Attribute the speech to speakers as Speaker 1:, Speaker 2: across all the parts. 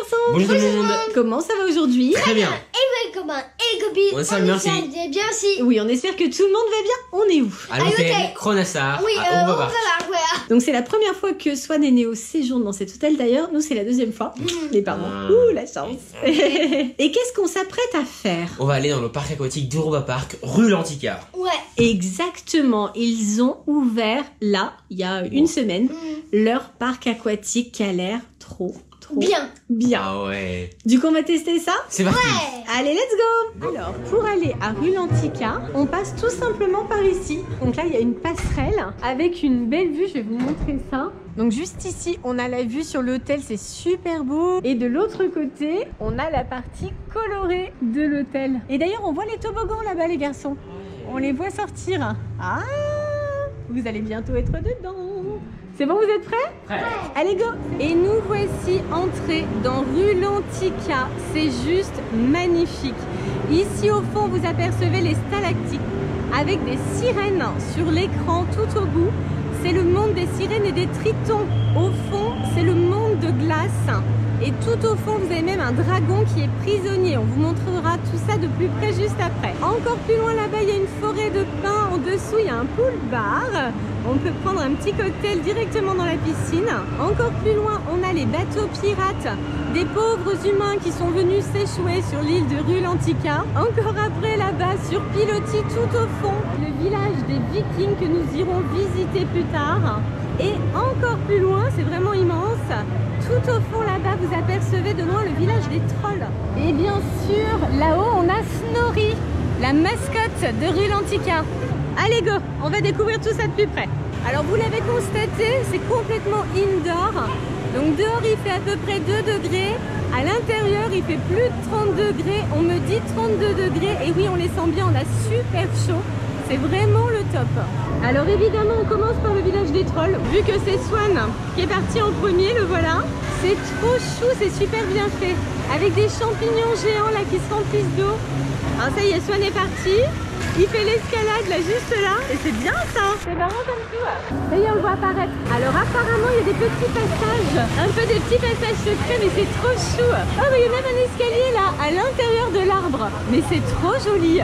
Speaker 1: garçons.
Speaker 2: Bonjour tout le monde.
Speaker 1: Comment ça va aujourd'hui?
Speaker 2: Très bien.
Speaker 3: Et mes copains et copines,
Speaker 2: Ouais, ça va, merci.
Speaker 3: bien aussi.
Speaker 1: Oui, on espère que tout le monde va bien. On est où?
Speaker 2: À l'hôtel
Speaker 3: l'hôtel.
Speaker 2: Cronassar,
Speaker 3: Oui,
Speaker 2: à
Speaker 3: on va
Speaker 2: Europa.
Speaker 3: voir, voilà.
Speaker 1: Donc c'est la première fois que Swan est né au séjour dans cet hôtel d'ailleurs. Nous c'est la deuxième fois. Les parents. Ouh la chance. Et qu'est-ce qu'on s'apprête à faire?
Speaker 2: On va aller dans le parc aquatique d'Europa Park, rue Lantica.
Speaker 3: Ouais.
Speaker 1: Exactement. Ils ont ouvert là, il y a une semaine, leur parc aquatique qui a l'air trop
Speaker 3: Bien.
Speaker 2: Ah ouais.
Speaker 1: Du coup on va tester ça?
Speaker 2: C'est parti.
Speaker 1: Allez, let's go! Alors, pour aller à rue Lantica, on passe tout simplement par ici. Donc là, il y a une passerelle avec une belle vue. Je vais vous montrer ça. Donc juste ici, on a la vue sur l'hôtel. C'est super beau. Et de l'autre côté, on a la partie colorée de l'hôtel. Et d'ailleurs, on voit les toboggans là-bas, les garçons. On les voit sortir. Ah! Vous allez bientôt être dedans. C'est bon, vous êtes prêts?
Speaker 2: Prêt.
Speaker 1: Allez, go! Et nous voici entrés dans rue Lantica. C'est juste magnifique. Ici, au fond, vous apercevez les stalactites avec des sirènes sur l'écran tout au bout. C'est le monde des sirènes et des tritons. Au fond, c'est le monde de glace. Et tout au fond, vous avez même un dragon qui est prisonnier. On vous montrera tout ça de plus près juste après. Encore plus loin là-bas, il y a une forêt de pins. En dessous, il y a un pool bar. On peut prendre un petit cocktail directement dans la piscine. Encore plus loin, on a les bateaux pirates. Des pauvres humains qui sont venus s'échouer sur l'île de rue Lantica. Encore après, là-bas, sur pilotis tout au fond, le village des Vikings que nous irons visiter plus tard. Et encore plus loin, c'est vraiment immense. Tout au fond là-bas, vous apercevez de loin le village des trolls. Et bien sûr, là-haut, on a Snorri, la mascotte de rue Lantica. Allez go, on va découvrir tout ça de plus près. Alors vous l'avez constaté, c'est complètement indoor. Donc dehors, il fait à peu près 2 degrés. À l'intérieur, il fait plus de 30 degrés. On me dit 32 degrés. Et oui, on les sent bien, on a super chaud. C'est vraiment le top. Alors évidemment, on commence par le village des trolls. Vu que c'est Swan qui est parti en premier, le voilà. C'est trop chou, c'est super bien fait. Avec des champignons géants là qui se remplissent d'eau. Alors ça y est, Swan est parti. Il fait l'escalade là, juste là. Et c'est bien ça. C'est marrant comme tout. Ça y est, on le voit apparaître. Alors apparemment, il y a des petits passages. Un peu des petits passages secrets, mais c'est trop chou. Oh, mais il y a même un escalier là, à l'intérieur de l'arbre. Mais c'est trop joli.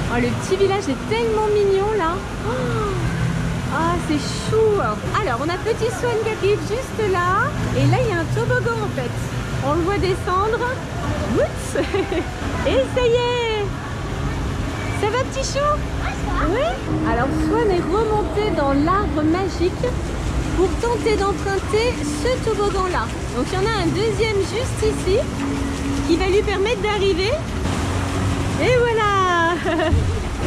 Speaker 1: Oh, le petit village est tellement mignon là. Ah, c'est chou. Alors, on a petit Swan qui arrive juste là. Et là, il y a un toboggan en fait. On le voit descendre. Oups. Et ça y est. Ça va, petit chou? Oui. Alors, Swan est remonté dans l'arbre magique pour tenter d'emprunter ce toboggan-là. Donc, il y en a un deuxième juste ici qui va lui permettre d'arriver. Et voilà.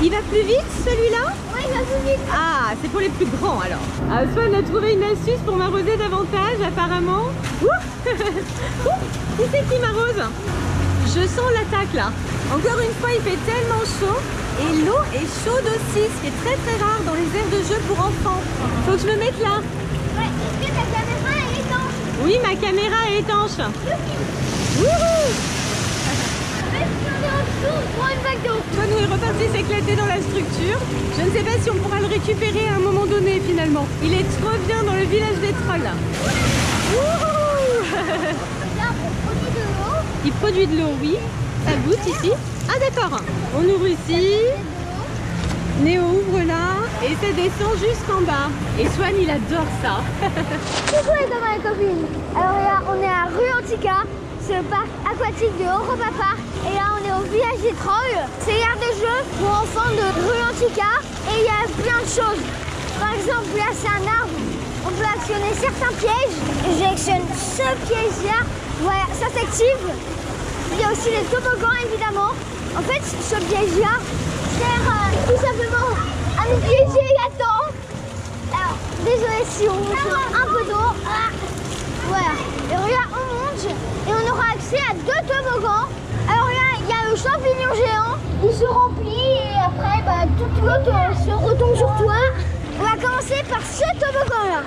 Speaker 1: Il va plus vite celui-là?
Speaker 3: Oui, il va plus vite.
Speaker 1: Ah, c'est pour les plus grands alors. Ah, Swan a trouvé une astuce pour m'arroser davantage apparemment. Ouh. Qui c'est qui m'arrose? Je sens l'attaque là. Encore une fois, il fait tellement chaud. Et l'eau est chaude aussi, ce qui est très très rare dans les aires de jeu pour enfants. Faut que je me mette là.
Speaker 3: Ouais, est-ce que ta caméra est étanche?
Speaker 1: Oui, ma caméra est étanche. Wouhou! Swan nous est reparti s'éclater dans la structure. Je ne sais pas si on pourra le récupérer à un moment donné finalement. Il est trop bien dans le village des trolls. Wouhou! Il produit de l'eau, oui. Ça goûte ici. Ah d'accord. On ouvre ici. Néo ouvre là. Et ça descend jusqu'en bas. Et Swan, il adore ça.
Speaker 3: Coucou les copains et copines. Alors là, on est à rue Lantica. C'est le parc aquatique de Europa Park. Et là, on est au village des trolls. C'est l'aire de jeu pour enfants de rue Lantica. Et il y a plein de choses. Par exemple, là, c'est un arbre. On peut actionner certains pièges. Et j'actionne ce piège-là. Voilà, ça s'active. Il y a aussi les toboggans, évidemment. En fait, ce piège-là sert tout simplement à nous piéger là-dedans. Alors, désolé si on retrouve un peu d'eau. Voilà. Et regarde, on monte et on aura accès à 2 toboggans. Alors là, il y a le champignon géant. Il se remplit et après, toute l'eau se retombe sur toi. On va commencer par ce toboggan-là.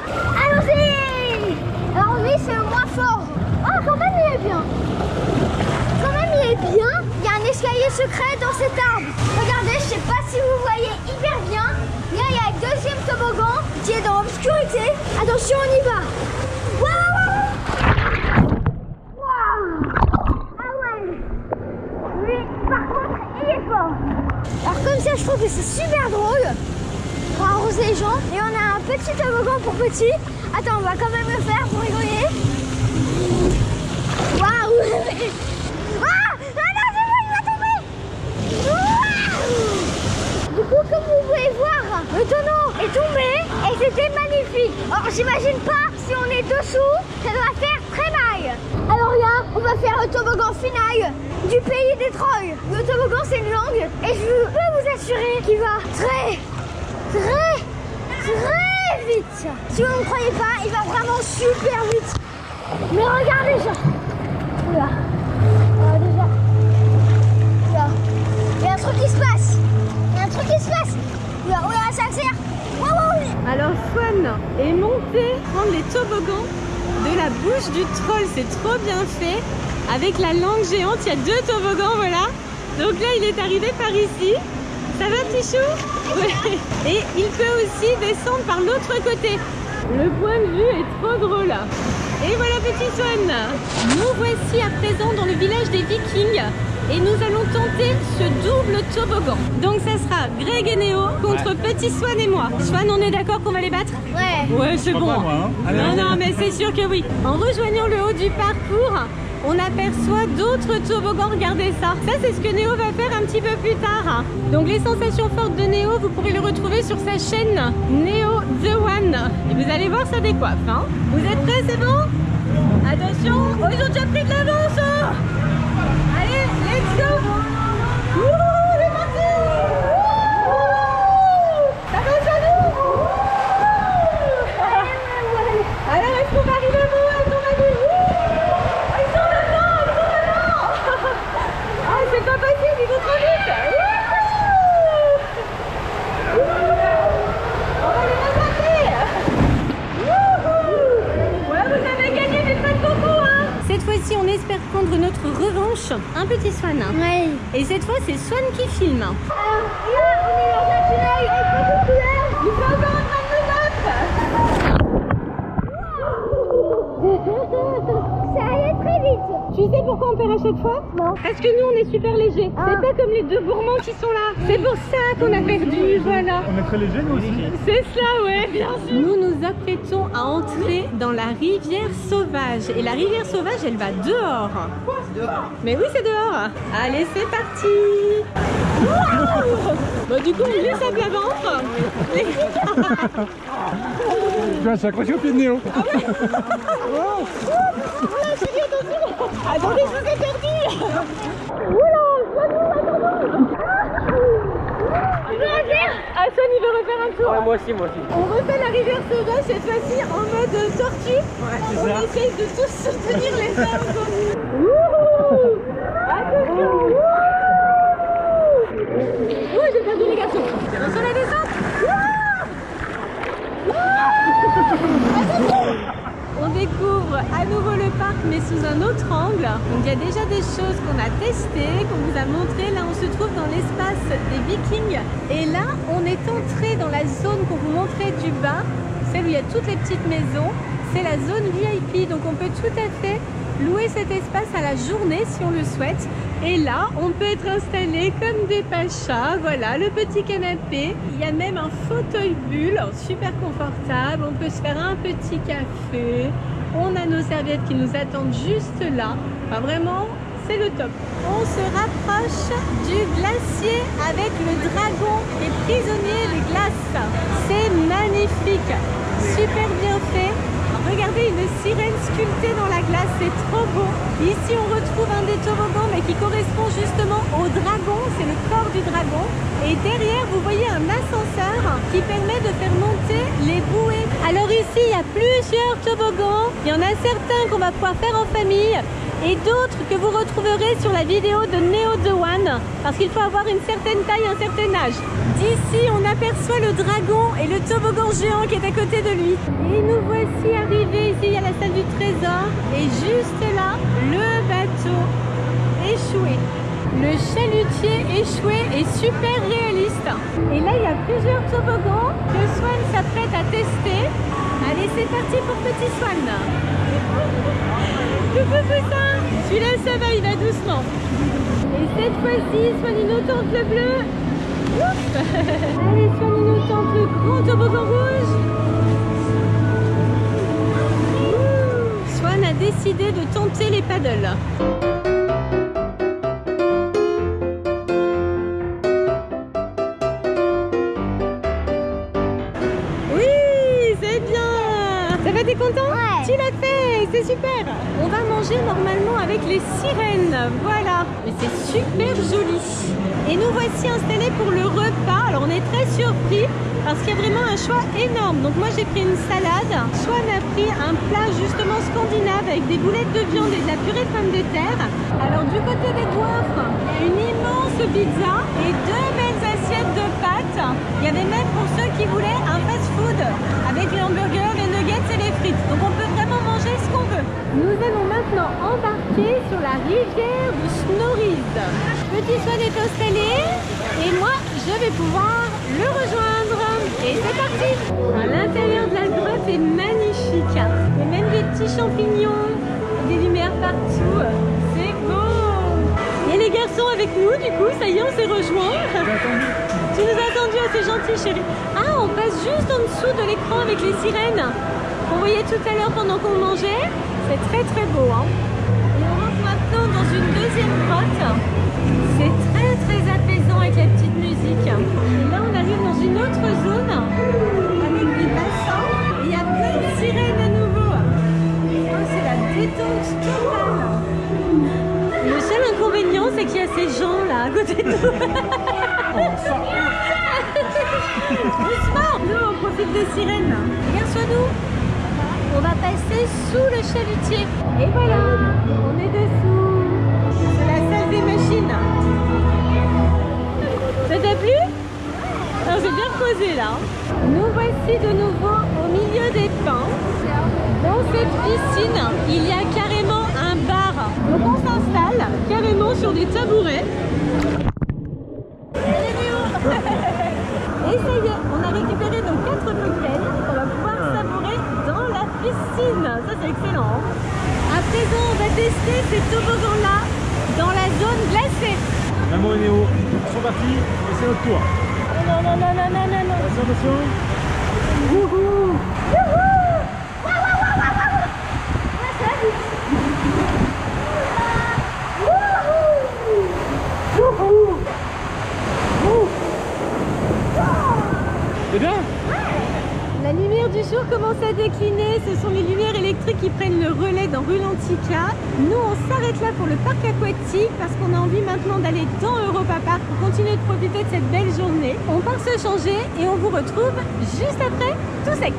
Speaker 3: Allons-y! Alors lui, c'est le moins fort. Ah, quand même, il est bien. Quand même, il est bien. Il y a un escalier secret dans cet arbre. Regardez, je sais pas si vous voyez hyper bien. Là, il y a le deuxième toboggan qui est dans l'obscurité. Attention, on y va. Waouh! Waouh! je trouve que c'est super drôle pour arroser les gens. Et on a un petit toboggan pour petits. Attends, on va quand même le faire pour rigoler. Waouh! Ah! Ah non, c'est bon, il va tomber! Waouh! Du coup, comme vous pouvez voir, le tonneau est tombé et c'était magnifique. Alors, j'imagine pas si on est dessous, ça doit faire très mal. Alors là, on va faire le toboggan final du pays des trolls. Le toboggan, c'est une langue et je peux vous assurer qu'il va très vite. Si vous ne me croyez pas, il va vraiment super vite. Mais regardez ça. Là. Déjà. Là. Il y a un truc qui se passe. Il y a un truc qui se passe. Là, ça accélère. Wow.
Speaker 1: Alors Swan est monté prendre les toboggans de la bouche du troll, c'est trop bien fait. Avec la langue géante, il y a 2 toboggans, voilà. Donc là, il est arrivé par ici. Ça va, petit chou? Ouais. Et il peut aussi descendre par l'autre côté. Le point de vue est trop drôle. Et voilà, petit Swan. Nous voici à présent dans le village des Vikings. Et nous allons tenter ce double toboggan. Donc ça sera Greg et Néo contre Petit Swan et moi. Swan, on est d'accord qu'on va les battre?
Speaker 3: Ouais.
Speaker 1: Ouais, c'est bon.
Speaker 4: Pas moi, hein. Allez,
Speaker 1: Non, mais c'est sûr que oui. En rejoignant le haut du parcours, on aperçoit d'autres toboggans. Regardez ça. Ça, c'est ce que Néo va faire un petit peu plus tard. Donc les sensations fortes de Néo, vous pourrez le retrouver sur sa chaîne Néo The One. Et vous allez voir, ça décoiffe. Hein. Vous êtes prêts? C'est bon? Attention. Oh, ils ont déjà pris de l'avance. Allez, let's go! Wouhou, c'est parti! Wouhou! Ça va, ça nous? Alors, est-ce qu'on va arriver à bout, à ton avis? Ils sont dedans, Ah, c'est pas possible, ils vont trop vite! On va les rattraper! Ouais, vous avez gagné, mais pas de beaucoup, hein! Cette fois-ci, on espère prendre notre revanche. Un petit Swan.
Speaker 3: Ouais.
Speaker 1: Et cette fois, c'est Swan qui filme.
Speaker 3: Alors là, on est dans un tunnel avec beaucoup de couleurs.
Speaker 1: Il est encore en train de nous battre.
Speaker 3: Ça allait très vite.
Speaker 1: Tu sais pourquoi on perd à chaque fois?
Speaker 3: Non.
Speaker 1: Parce que nous, on est super légers.
Speaker 3: Ah.
Speaker 1: C'est pas comme les 2 gourmands qui sont là. C'est pour ça qu'on a perdu, voilà.
Speaker 4: On est très léger, nous aussi.
Speaker 1: C'est cela, ouais, bien sûr. Nous nous apprêtons à entrer dans la rivière sauvage. Et la rivière sauvage, elle va dehors. Dehors? Mais oui, c'est dehors. Allez, c'est parti. Bah, du coup, on glisse à plat ventre.
Speaker 4: Tu vas s'accrocher au pied de Néo.
Speaker 1: Ah ouais. Oula, chérie, attention. Attendez, je vous ai perdu. Oula, ah, Swan, il veut refaire un tour.
Speaker 2: Ouais, moi aussi.
Speaker 1: On refait la rivière sauvage cette fois-ci en mode tortue.
Speaker 2: Ouais, c'est
Speaker 1: on
Speaker 2: ça.
Speaker 1: essaye de tous soutenir les femmes comme nous. Wouhou! Attention! Wouhou! J'ai perdu les garçons. Attention la descente! Attention! On découvre à nouveau le parc mais sous un autre angle. Donc il y a déjà des choses qu'on a testées, qu'on vous a montrées. Là on se trouve dans l'espace des Vikings. Et là on est entré dans la zone qu'on vous montrait du bas, celle où il y a toutes les petites maisons. C'est la zone VIP, donc on peut tout à fait louer cet espace à la journée si on le souhaite. Et là, on peut être installé comme des pachas. Voilà, le petit canapé. Il y a même un fauteuil bulle, super confortable. On peut se faire un petit café. On a nos serviettes qui nous attendent juste là. Enfin, vraiment, c'est le top. On se rapproche du glacier avec le dragon et prisonnier des glaces. C'est magnifique, super bien fait. Regardez une sirène sculptée dans la glace, c'est trop beau. Ici on retrouve un des toboggans mais qui correspond justement au dragon, c'est le corps du dragon. Et derrière vous voyez un ascenseur qui permet de faire monter les bouées. Alors ici il y a plusieurs toboggans, il y en a certains qu'on va pouvoir faire en famille et d'autres que vous retrouverez sur la vidéo de Néo The One parce qu'il faut avoir une certaine taille, un certain âge. D'ici on aperçoit le dragon et le toboggan géant qui est à côté de lui. Et nous voici arrivés, ici il y a la salle du trésor et juste là le bateau échoué. Le chalutier échoué est super réaliste. Et là il y a plusieurs toboggans que Swan s'apprête à tester. Allez c'est parti pour Petit Swan. Coucou poussin. Celui-là ça va, il va doucement. Et cette fois-ci Swan il nous tente le bleu. Ouf. Allez, Swan, il nous tente le grand toboggan rouge. Ouh. Swan a décidé de tenter les paddles. T'es content?
Speaker 3: Ouais.
Speaker 1: Tu l'as fait, c'est super. On va manger normalement avec les sirènes, voilà. Et c'est super joli. Et nous voici installés pour le repas. Alors on est très surpris parce qu'il y a vraiment un choix énorme. Donc moi j'ai pris une salade. Swan a pris un plat justement scandinave avec des boulettes de viande et de la purée de pommes de terre. Alors du côté des gaufres, il y a une immense pizza et 2 belles assiettes de pâtes. Il y avait même pour ceux qui voulaient un fast-food avec les hamburgers, les nuggets et les frites. Donc on peut vraiment manger ce qu'on veut. Nous allons maintenant embarquer sur la rivière de Snorri's. Petit Swan est installé et moi je vais pouvoir le rejoindre. Et c'est parti. L'intérieur de la grotte est magnifique. Il y a même des petits champignons, des lumières partout. C'est beau. Il y a les garçons avec nous du coup, ça y est, on s'est rejoints. Tu nous as attendu, c'est gentil chérie. Ah, on passe juste en dessous de l'écran avec les sirènes qu'on voyait tout à l'heure pendant qu'on mangeait. C'est très très beau. Hein. Et on rentre maintenant dans une deuxième grotte. C'est très très apaisant avec la petite musique. Et là on arrive dans une autre zone avec des bassins. Et il y a plein de sirènes à nouveau. Oh, c'est la détente totale. Le seul inconvénient c'est qu'il y a ces gens là à côté de nous. Doucement. Nous on profite des sirènes. Regarde-nous. On va passer sous le chalutier. Et voilà, on est dessous. C'est la salle des machines. Ça t'a plu? Alors c'est bien posé là. Nous voici de nouveau au milieu des pins. Dans cette piscine, il y a carrément un bar. Donc on s'installe carrément sur des tabourets. Et ça y est, on a récupéré donc 4 cocktails qu'on va pouvoir savourer dans la piscine. Ça c'est excellent. À présent, on va tester ces toboggans-là dans la zone glacée.
Speaker 4: Maman et Néo sont partis et c'est notre tour.
Speaker 1: Non, non, non, non, non, non, non.
Speaker 4: Attention, attention.
Speaker 1: Wouhou!
Speaker 4: C'est bien?
Speaker 1: La lumière du jour commence à décliner, ce sont les lumières électriques qui prennent le relais dans Rulantica. Nous on s'arrête là pour le parc aquatique parce qu'on a envie maintenant d'aller dans Europa Park pour continuer de profiter de cette belle journée. On part se changer et on vous retrouve juste après tout sec.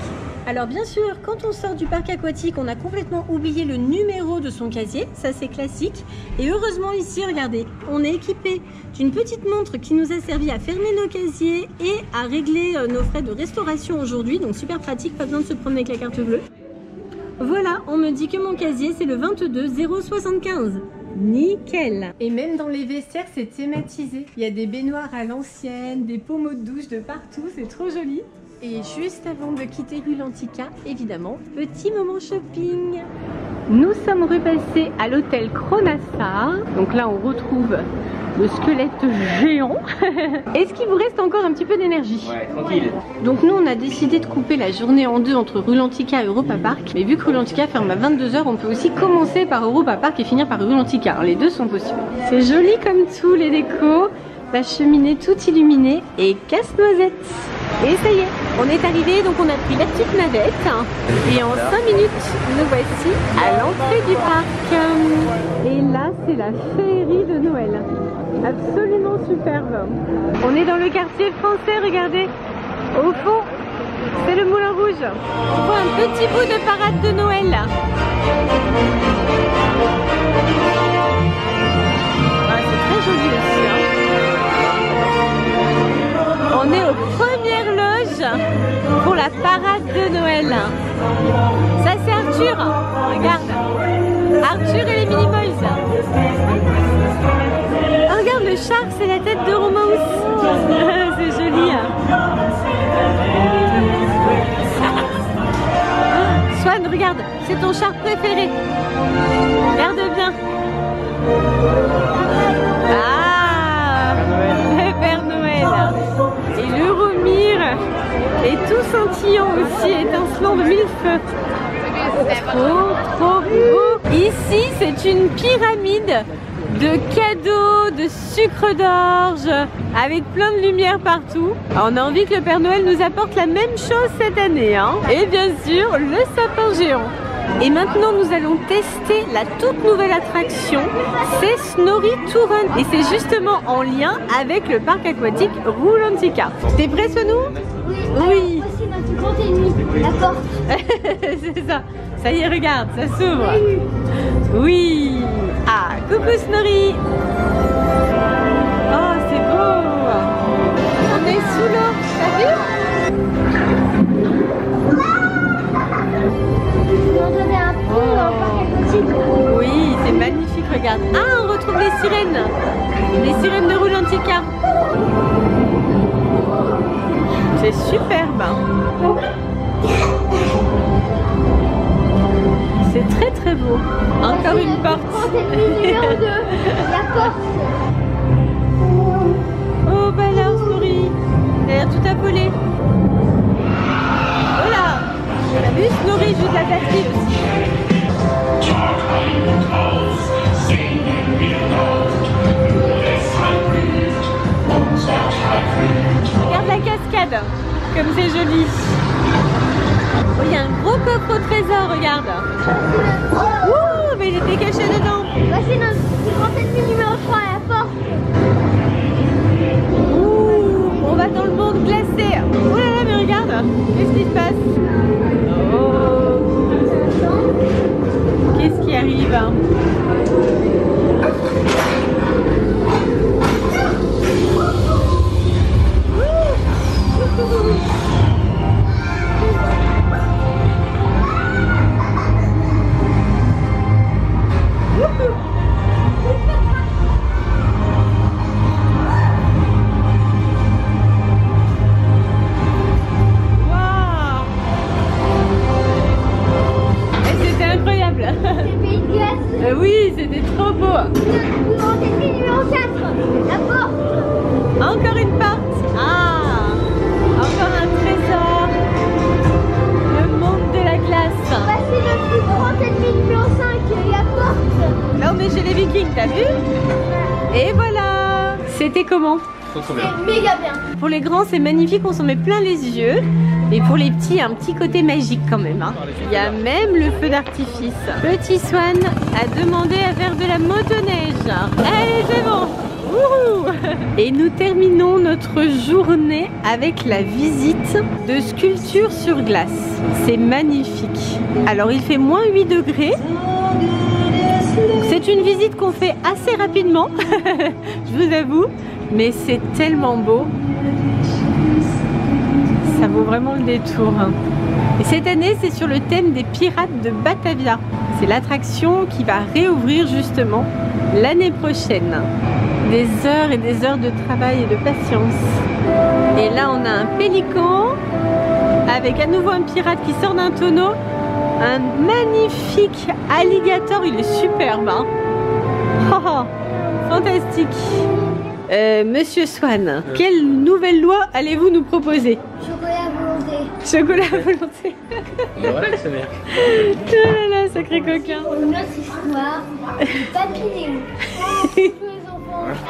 Speaker 1: Alors bien sûr, quand on sort du parc aquatique, on a complètement oublié le numéro de son casier, ça c'est classique. Et heureusement ici, regardez, on est équipé d'une petite montre qui nous a servi à fermer nos casiers et à régler nos frais de restauration aujourd'hui. Donc super pratique, pas besoin de se promener avec la carte bleue. Voilà, on me dit que mon casier c'est le 22 075. Nickel. Et même dans les vestiaires, c'est thématisé. Il y a des baignoires à l'ancienne, des pommeaux de douche de partout, c'est trop joli. Et juste avant de quitter Rulantica, évidemment, petit moment shopping. Nous sommes repassés à l'hôtel Cronassar. Donc là, on retrouve le squelette géant. Est-ce qu'il vous reste encore un petit peu d'énergie?
Speaker 2: Ouais, tranquille.
Speaker 1: Donc nous, on a décidé de couper la journée en deux entre Rulantica et Europa Park. Mais vu que Rulantica ferme à 22 h, on peut aussi commencer par Europa Park et finir par Rulantica. Alors, les deux sont possibles. C'est joli comme tout, les décos. La cheminée toute illuminée et casse-noisette. Et ça y est, on est arrivé, donc on a pris la petite navette. Et en 5 minutes, nous voici à l'entrée du parc. Et là, c'est la féerie de Noël. Absolument superbe. On est dans le quartier français, regardez. Au fond, c'est le Moulin Rouge. On voit un petit bout de parade de Noël là. Ah, c'est très joli aussi. Hein. On est aux premières loges pour la parade de Noël. Ça c'est Arthur. Regarde. Arthur et les Minimoys. Oh, regarde le char, c'est la tête de Romaus. C'est joli. Swan, regarde, c'est ton char préféré. Regarde bien. Ah, le Père Noël. feu. Trop beau. Ici, c'est une pyramide de cadeaux, de sucre d'orge, avec plein de lumière partout. Alors, on a envie que le Père Noël nous apporte la même chose cette année, hein. Et bien sûr, le sapin géant. Et maintenant, nous allons tester la toute nouvelle attraction, c'est Snorri Touren. Et c'est justement en lien avec le parc aquatique Roulantica. T'es prêt, Sonou?
Speaker 3: Oui. Voici notre plus grande ennemie, la porte.
Speaker 1: C'est ça. Ça y est, regarde, ça s'ouvre. Oui. Ah, coucou Snorri. Oh, c'est beau. On est sous l'eau, t'as vu? Oui, c'est magnifique, regarde. Ah, on retrouve les sirènes de Roulantica. C'est superbe. C'est très très beau. Encore une porte.
Speaker 3: Numéro 2, la porte.
Speaker 1: Oh, bah alors, Snorri. Elle a l'air tout affolée. Oh là. T'as vu, Snorri joue de la batterie aussi. Regarde la cascade, comme c'est joli. Oh, il y a un gros coffre au trésor, regarde. Ouh, mais il était caché dedans.
Speaker 3: Voici notre plus grande ennemie numéro 3, la porte.
Speaker 1: Ouh, on va dans le monde glacé. Oh là là, mais regarde, qu'est-ce qui se passe? Oh, qu'est-ce qui arrive? Oui, c'était trop beau.
Speaker 3: Plus grande ennemie numéro 4, la porte.
Speaker 1: Encore une porte. Ah, encore un trésor. Le monde de la glace.
Speaker 3: Voici le plus grand ennemi numéro 5, la porte.
Speaker 1: Là, on est chez les Vikings, t'as vu? Et voilà. C'était comment?
Speaker 3: C'est méga bien.
Speaker 1: Pour les grands, c'est magnifique, on s'en met plein les yeux. Et pour les petits, un petit côté magique quand même, hein. Il y a même le feu d'artifice. Petit Swan a demandé à faire de la motoneige. Allez, c'est bon. Wouhou. Et nous terminons notre journée avec la visite de sculptures sur glace. C'est magnifique. Alors, il fait moins 8 degrés. C'est une visite qu'on fait assez rapidement, je vous avoue. Mais c'est tellement beau. Ça vaut vraiment le détour. Et cette année, c'est sur le thème des pirates de Batavia. C'est l'attraction qui va réouvrir justement l'année prochaine. Des heures et des heures de travail et de patience. Et là, on a un pélican avec à nouveau un pirate qui sort d'un tonneau. Un magnifique alligator, il est superbe, hein. Oh, oh, fantastique. Monsieur Swan, quelle nouvelle loi allez-vous nous proposer?
Speaker 3: Chocolat à volonté.
Speaker 1: Chocolat à volonté.
Speaker 2: Voilà, sa mère.
Speaker 1: Oh là là, sacré coquin.
Speaker 3: Une autre histoire. Papinéo.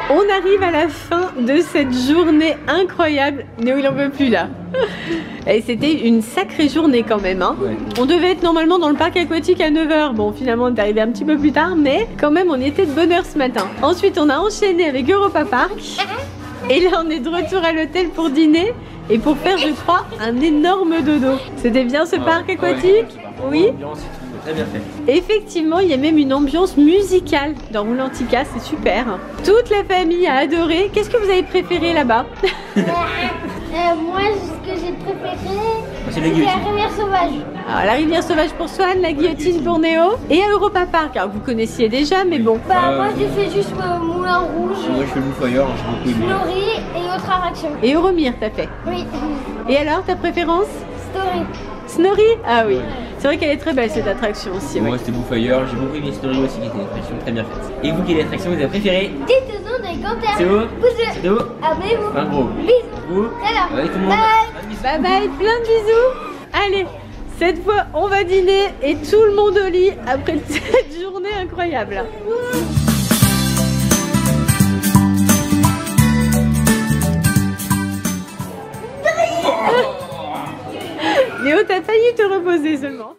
Speaker 1: On arrive à la fin de cette journée incroyable. Néo, il en peut plus là. Et c'était une sacrée journée quand même, hein.
Speaker 2: Ouais.
Speaker 1: On devait être normalement dans le parc aquatique à 9 h. Bon, finalement, on est arrivé un petit peu plus tard, mais quand même, on était de bonne heure ce matin. Ensuite, on a enchaîné avec Europa Park. Et là, on est de retour à l'hôtel pour dîner et pour faire, je crois, un énorme dodo. C'était bien ce parc aquatique? Oui.
Speaker 2: Très bien fait.
Speaker 1: Effectivement, il y a même une ambiance musicale dans Roulantica, c'est super. Toute la famille a adoré. Qu'est-ce que vous avez préféré là-bas?
Speaker 3: Moi, ce que j'ai préféré,
Speaker 2: C'est
Speaker 3: c'est
Speaker 2: la
Speaker 3: la rivière sauvage.
Speaker 1: Alors, la rivière sauvage pour Swan, la guillotine pour Néo et à Europa Park. Alors, vous connaissiez déjà, mais bon.
Speaker 3: Bah, moi, j'ai fait juste Moulin Rouge,
Speaker 2: Moi je fais le Fire, j'ai beaucoup aimé.
Speaker 3: Snorri et autres attractions.
Speaker 1: Et Euromir, t'as fait.
Speaker 3: Oui.
Speaker 1: Et alors, ta préférence?
Speaker 3: Story.
Speaker 1: Snorri? Ah oui. C'est vrai qu'elle est très belle cette attraction aussi.
Speaker 2: Moi
Speaker 1: Ouais.
Speaker 2: c'était Fire, j'ai beaucoup aimé Story aussi qui était une attraction très bien faite. Et vous, quelle attraction vous avez préférée?
Speaker 3: Dites-nous dans les commentaires.
Speaker 2: C'est où?
Speaker 3: Pouce
Speaker 2: C'est où?
Speaker 3: Abonnez-vous.
Speaker 2: Un gros.
Speaker 3: Bisous.
Speaker 2: Vous?
Speaker 3: Alors,
Speaker 2: Avec tout le monde.
Speaker 3: bye.
Speaker 1: Bye bye, plein de bisous. Allez, Cette fois, on va dîner et tout le monde au lit après cette journée incroyable. Léo, t'as failli te reposer seulement.